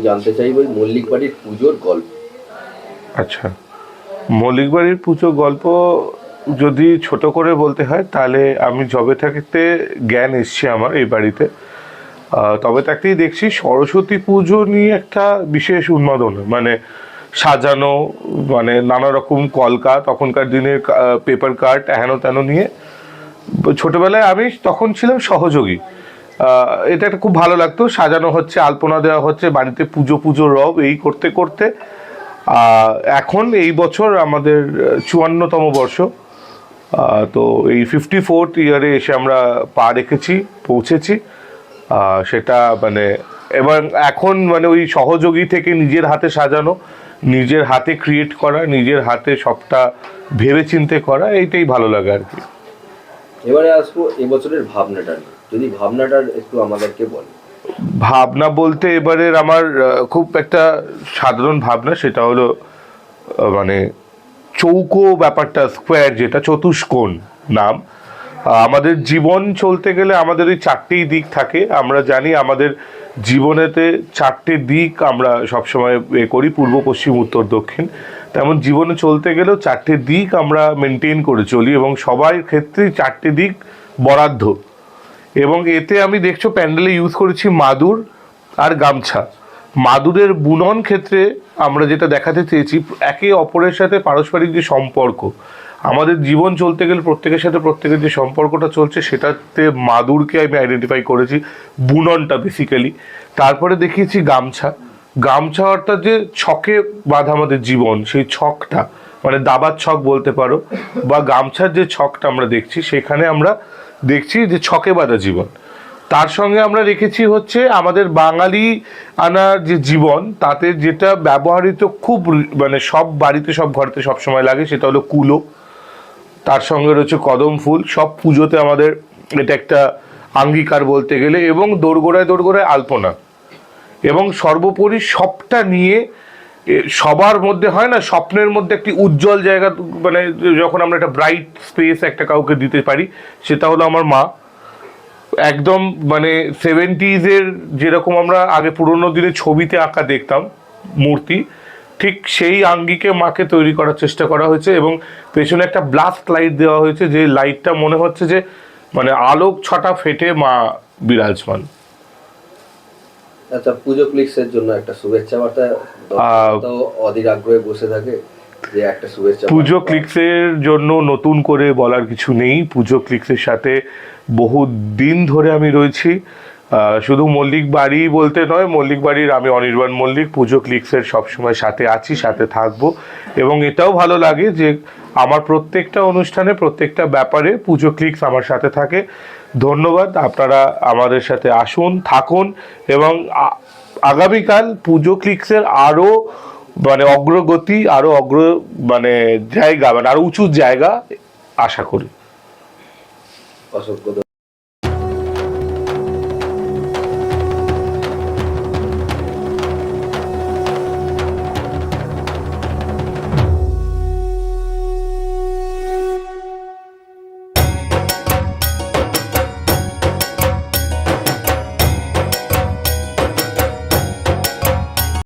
জানতে চাইব ওই মল্লিক বাড়ির পুজোর গল্প। আচ্ছা, মল্লিক বাড়ির পুজো গল্প যদি ছোট করে বলতে হয় তাহলে আমি যবে থাকতে জ্ঞান এসছে আমার এই বাড়িতে, তবে থাকতেই দেখছি সরস্বতী পুজো নিয়ে একটা বিশেষ উন্মাদনা, মানে সাজানো, মানে নানা রকম কলকা, তখনকার দিনের পেপার কার্ট হেন তেন নিয়ে। ছোটবেলায় আমি তখন ছিলাম সহযোগী, এটা একটা খুব ভালো লাগতো, সাজানো হচ্ছে, আলপনা দেওয়া হচ্ছে, বাড়িতে পুজো পুজো রব এই করতে করতে এখন এই বছর আমাদের 54তম বর্ষ। তো এই 54th ইয়ারে এসে আমরা পা রেখেছি, পৌঁছেছি। সেটা মানে এবার এখন মানে ওই সহযোগী থেকে নিজের হাতে সাজানো, নিজের হাতে ক্রিয়েট করা, নিজের হাতে সবটা ভেবে চিন্তে করা, এইটাই ভালো লাগে আর কি। এবারে আসবো এবছরের ভাবনাটা নিয়ে, যদি ভাবনাটার একটু আমাদেরকে বল। ভাবনা বলতে এবারের আমার খুব একটা সাধারণ ভাবনা, সেটা হলো মানে চৌকো ব্যাপারটা, স্কোয়ার যেটা চতুষ্কোণ নাম। আমাদের জীবন চলতে গেলে আমাদের ওই চারটেই দিক থাকে, আমরা জানি আমাদের জীবনেতে চারটে দিক আমরা সবসময় করি, পূর্ব পশ্চিম উত্তর দক্ষিণ। তেমন জীবনে চলতে গেলেও চারটে দিক আমরা মেনটেন করে চলি এবং সবার ক্ষেত্রেই চারটে দিক বরাদ্দ। এবং এতে আমি দেখছো প্যান্ডেলে ইউজ করেছি মাদুর আর গামছা। মাদুরের বুনন ক্ষেত্রে আমরা যেটা দেখাতে চেয়েছি, একে অপরের সাথে পারস্পরিক যে সম্পর্ক, আমাদের জীবন চলতে গেলে প্রত্যেকের সাথে প্রত্যেকের যে সম্পর্কটা চলছে সেটাতে মাদুরকে আমি আইডেন্টিফাই করেছি, বুননটা বেসিক্যালি। তারপরে দেখিয়েছি গামছা। গামছা অর্থাৎ যে ছকে বাঁধা আমাদের জীবন, সেই ছকটা মানে দাবার ছক বলতে পারো, বা গামছার যে ছকটা আমরা দেখছি, সেখানে আমরা দেখছি যে ছকে বাঁধা জীবন। তার সঙ্গে আমরা রেখেছি হচ্ছে আমাদের বাঙালি আনার যে জীবন, তাতে যেটা ব্যবহৃত খুব মানে সব বাড়িতে সব ঘরেতে সব সময় লাগে, সেটা হলো কুলো। তার সঙ্গে রয়েছে কদম ফুল, সব পুজোতে আমাদের এটা একটা আঙ্গীকার বলতে গেলে, এবং দোরগোড়ায় দোরগোড়ায় আলপনা। এবং সর্বোপরি সবটা নিয়ে সবার মধ্যে হয় না, স্বপ্নের মধ্যে একটি উজ্জ্বল জায়গা, মানে যখন আমরা একটা ব্রাইট স্পেস একটা কাউকে দিতে পারি, সেটা হলো আমার মা। একদম মানে 70s যেরকম আমরা আগে পুরোনো দিনে ছবিতে আঁকা দেখতাম মূর্তি, ঠিক সেই আঙ্গিকে মাকে তৈরি করার চেষ্টা করা হয়েছে। এবং পেছনে একটা ব্লাস্ট লাইট দেওয়া হয়েছে, যে লাইটটা মনে হচ্ছে যে মানে আলোক ছটা ফেটে মা বিরাজমান। আচ্ছা, পুজো ক্লিক্সের জন্য একটা শুভেচ্ছা বার্তা, তো অধীর আগ্রহে বসে থাকে যে একটা শুভেচ্ছা। পুজো ক্লিক্সের জন্য নতুন করে বলার কিছু নেই, পুজো ক্লিক্সের সাথে বহু দিন ধরে আমি রয়েছি। শুধু মল্লিক বাড়ি বলতে নয়, মল্লিক বাড়ির আমি অনির্বাণ মল্লিক, পুজো ক্লিক্সের সবসময় সাথে আছি, সাথে থাকবো। এবং এটাও ভালো লাগে যে আমার প্রত্যেকটা অনুষ্ঠানে প্রত্যেকটা ব্যাপারে পুজো ক্লিক্স আমার সাথে থাকে। ধন্যবাদ, আপনারা আমাদের সাথে আসুন, থাকুন, এবং আগামীকাল পুজো ক্লিক্সের আরও মানে অগ্রগতি, আরও মানে জায়গা, মানে আরও উঁচু জায়গা আশা করি। অসংখ্য